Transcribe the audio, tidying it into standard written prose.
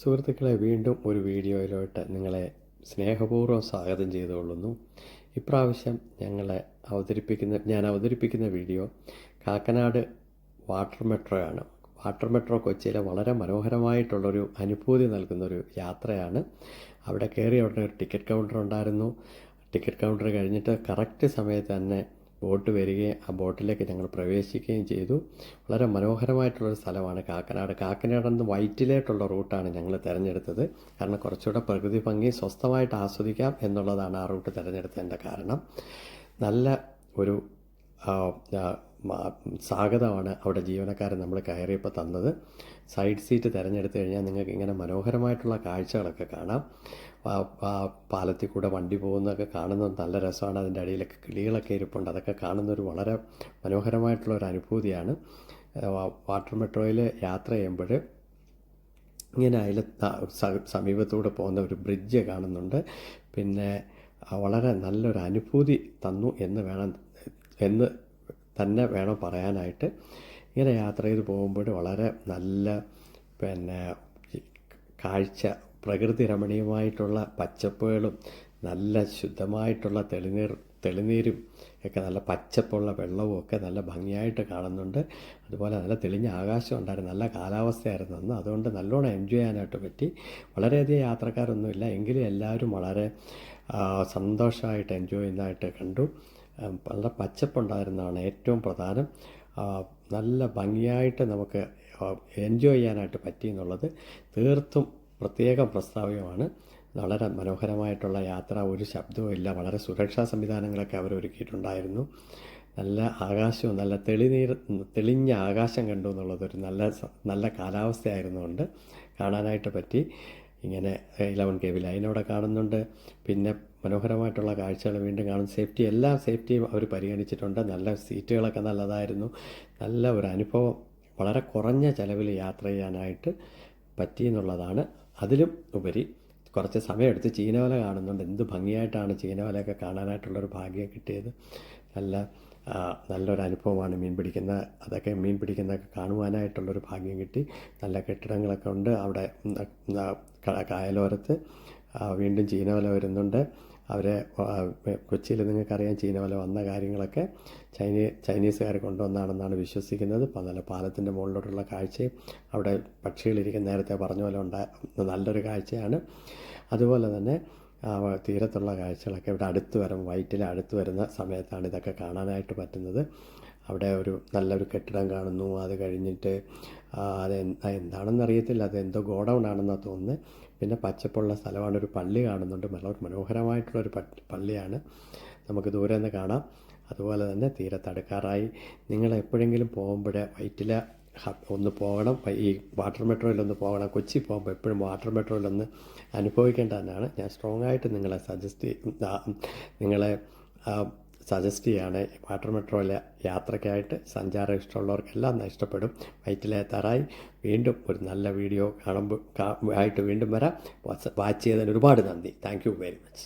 സുഹൃത്തുക്കളെ, വീണ്ടും ഒരു വീഡിയോയിലോട്ട് നിങ്ങളെ സ്നേഹപൂർവ്വം സ്വാഗതം ചെയ്തുകൊള്ളുന്നു. ഇപ്രാവശ്യം ഞാൻ അവതരിപ്പിക്കുന്ന വീഡിയോ കാക്കനാട് വാട്ടർ മെട്രോ ആണ്. വാട്ടർ മെട്രോ കൊച്ചിയിലെ വളരെ മനോഹരമായിട്ടുള്ളൊരു അനുഭൂതി നൽകുന്നൊരു യാത്രയാണ്. അവിടെ കയറി ഉടനെ ഒരു ടിക്കറ്റ് കൗണ്ടർ ഉണ്ടായിരുന്നു. ടിക്കറ്റ് കൗണ്ടർ കഴിഞ്ഞിട്ട് കറക്റ്റ് സമയത്ത് തന്നെ ബോട്ട് വരികയും ആ ബോട്ടിലേക്ക് ഞങ്ങൾ പ്രവേശിക്കുകയും ചെയ്തു. വളരെ മനോഹരമായിട്ടുള്ളൊരു സ്ഥലമാണ് കാക്കനാട്. കാക്കനാട് നിന്ന് വൈറ്റിലേട്ടുള്ള റൂട്ടാണ് ഞങ്ങൾ തിരഞ്ഞെടുത്തത്. കാരണം കുറച്ചുകൂടെ പ്രകൃതി ഭംഗി സ്വസ്ഥമായിട്ട് ആസ്വദിക്കാം എന്നുള്ളതാണ് ആ റൂട്ട് തിരഞ്ഞെടുത്തതിൻ്റെ കാരണം. നല്ല ഒരു സ്വാഗതമാണ് അവിടെ ജീവനക്കാരൻ നമ്മൾ കയറിയപ്പോൾ തന്നത്. സൈഡ് സീറ്റ് തിരഞ്ഞെടുത്ത് കഴിഞ്ഞാൽ നിങ്ങൾക്ക് ഇങ്ങനെ മനോഹരമായിട്ടുള്ള കാഴ്ചകളൊക്കെ കാണാം. പാലത്തിൽ കൂടെ വണ്ടി പോകുന്നതൊക്കെ കാണുന്നത് നല്ല രസമാണ്. അതിൻ്റെ അടിയിലൊക്കെ കിളികളൊക്കെ ഇരിപ്പുണ്ട്. അതൊക്കെ കാണുന്നൊരു വളരെ മനോഹരമായിട്ടുള്ളൊരു അനുഭൂതിയാണ്. വാട്ടർ മെട്രോയിൽ യാത്ര ചെയ്യുമ്പോൾ ഇങ്ങനെ അതിൽ സമീപത്തൂടെ പോകുന്ന ഒരു ബ്രിഡ്ജ് കാണുന്നുണ്ട്. പിന്നെ വളരെ നല്ലൊരു അനുഭൂതി തന്നു എന്ന് തന്നെ വേണം പറയാനായിട്ട്. ഇങ്ങനെ യാത്ര ചെയ്ത് പോകുമ്പോൾ വളരെ നല്ല കാഴ്ച, പ്രകൃതി രമണീയമായിട്ടുള്ള പച്ചപ്പുകളും നല്ല ശുദ്ധമായിട്ടുള്ള തെളിനീരും ഒക്കെ നല്ല പച്ചപ്പുള്ള വെള്ളവും ഒക്കെ നല്ല ഭംഗിയായിട്ട് കാണുന്നുണ്ട്. അതുപോലെ നല്ല തെളിഞ്ഞ ആകാശം ഉണ്ടായിരുന്നു. നല്ല കാലാവസ്ഥയായിരുന്നു അന്ന്. അതുകൊണ്ട് നല്ലോണം എൻജോയ് ചെയ്യാനായിട്ട് പറ്റി. വളരെയധികം യാത്രക്കാരൊന്നുമില്ല, എങ്കിലും എല്ലാവരും വളരെ സന്തോഷമായിട്ട് എൻജോയ് ചെയ്യുന്നതായിട്ട് കണ്ടു. വളരെ പച്ചപ്പുണ്ടായിരുന്നതാണ് ഏറ്റവും പ്രധാനം. നല്ല ഭംഗിയായിട്ട് നമുക്ക് എൻജോയ് ചെയ്യാനായിട്ട് പറ്റി എന്നുള്ളത് തീർത്തും പ്രത്യേകം പ്രസ്താവ്യമാണ്. വളരെ മനോഹരമായിട്ടുള്ള യാത്ര, ഒരു ശബ്ദവും ഇല്ല. വളരെ സുരക്ഷാ സംവിധാനങ്ങളൊക്കെ അവർ ഒരുക്കിയിട്ടുണ്ടായിരുന്നു. നല്ല ആകാശവും നല്ല തെളിഞ്ഞ ആകാശം കണ്ടു എന്നുള്ളതൊരു നല്ല കാലാവസ്ഥയായിരുന്നുകൊണ്ട് കാണാനായിട്ട് പറ്റി. ഇങ്ങനെ 11 kV ലൈനവിടെ കാണുന്നുണ്ട്. പിന്നെ മനോഹരമായിട്ടുള്ള കാഴ്ചകൾ വീണ്ടും കാണും. എല്ലാ സേഫ്റ്റിയും അവർ പരിഗണിച്ചിട്ടുണ്ട്. നല്ല സീറ്റുകളൊക്കെ നല്ലതായിരുന്നു. നല്ല ഒരു അനുഭവം, വളരെ കുറഞ്ഞ ചിലവിൽ യാത്ര ചെയ്യാനായിട്ട് പറ്റിയെന്നുള്ളതാണ്. അതിലും ഉപരി കുറച്ച് സമയമെടുത്ത് ചീനവല കാണുന്നുണ്ട്. എന്ത് ഭംഗിയായിട്ടാണ് ചീനവലയൊക്കെ കാണാനായിട്ടുള്ളൊരു ഭാഗ്യം കിട്ടിയത്. നല്ലൊരു അനുഭവമാണ്. മീൻ പിടിക്കുന്നതൊക്കെ കാണുവാനായിട്ടുള്ളൊരു ഭാഗ്യം കിട്ടി. നല്ല കെട്ടിടങ്ങളൊക്കെ ഉണ്ട് അവിടെ. കായലോരത്ത് വീണ്ടും ചീനവല വരുന്നുണ്ട്. അവരെ കൊച്ചിയിൽ നിങ്ങൾക്കറിയാം, ചീനവല വന്ന കാര്യങ്ങളൊക്കെ ചൈനീസുകാർ കൊണ്ടുവന്നാണെന്നാണ് വിശ്വസിക്കുന്നത്. നല്ല പാലത്തിൻ്റെ മുകളിലോട്ടുള്ള കാഴ്ചയും അവിടെ പക്ഷികളിരിക്കുന്ന നേരത്തെ പറഞ്ഞ പോലെ നല്ലൊരു കാഴ്ചയാണ്. അതുപോലെ തന്നെ തീരത്തുള്ള കാഴ്ചകളൊക്കെ ഇവിടെ വൈറ്റിൽ അടുത്ത് വരുന്ന സമയത്താണ് ഇതൊക്കെ കാണാനായിട്ട് പറ്റുന്നത്. അവിടെ നല്ലൊരു കെട്ടിടം കാണുന്നു. അത് കഴിഞ്ഞിട്ട് എന്താണെന്ന് അറിയത്തില്ല, അതെന്തോ ഗോഡൗൺ ആണെന്നാണ് തോന്നുന്നത്. പിന്നെ പച്ചപ്പുള്ള സ്ഥലമാണ്. ഒരു പള്ളി കാണുന്നുണ്ട്. മനോഹരമായിട്ടുള്ളൊരു പള്ളിയാണ്, നമുക്ക് ദൂരെ നിന്ന് കാണാം. അതുപോലെ തന്നെ തീരത്തടുക്കാറായി. നിങ്ങൾ എപ്പോഴെങ്കിലും പോകുമ്പോൾ വൈറ്റില ഒന്ന് പോകണം. ഈ വാട്ടർ മെട്രോയിലൊന്ന് പോകണം. കൊച്ചി പോകുമ്പോൾ എപ്പോഴും വാട്ടർ മെട്രോയിലൊന്ന് അനുഭവിക്കേണ്ടതാണ്. ഞാൻ സ്ട്രോങ് ആയിട്ട് നിങ്ങളെ സജസ്റ്റ് ചെയ്യുകയാണ്. വാട്ടർ മെട്രോയിലെ യാത്രയ്ക്കായിട്ട് സഞ്ചാരം ഇഷ്ടമുള്ളവർക്കെല്ലാം ഇഷ്ടപ്പെടും. വൈറ്റിലെത്താറായി. വീണ്ടും ഒരു നല്ല വീഡിയോ ആയിട്ട് വീണ്ടും വരാം. വാച്ച് ചെയ്തതിന് ഒരുപാട് നന്ദി. Thank you very much.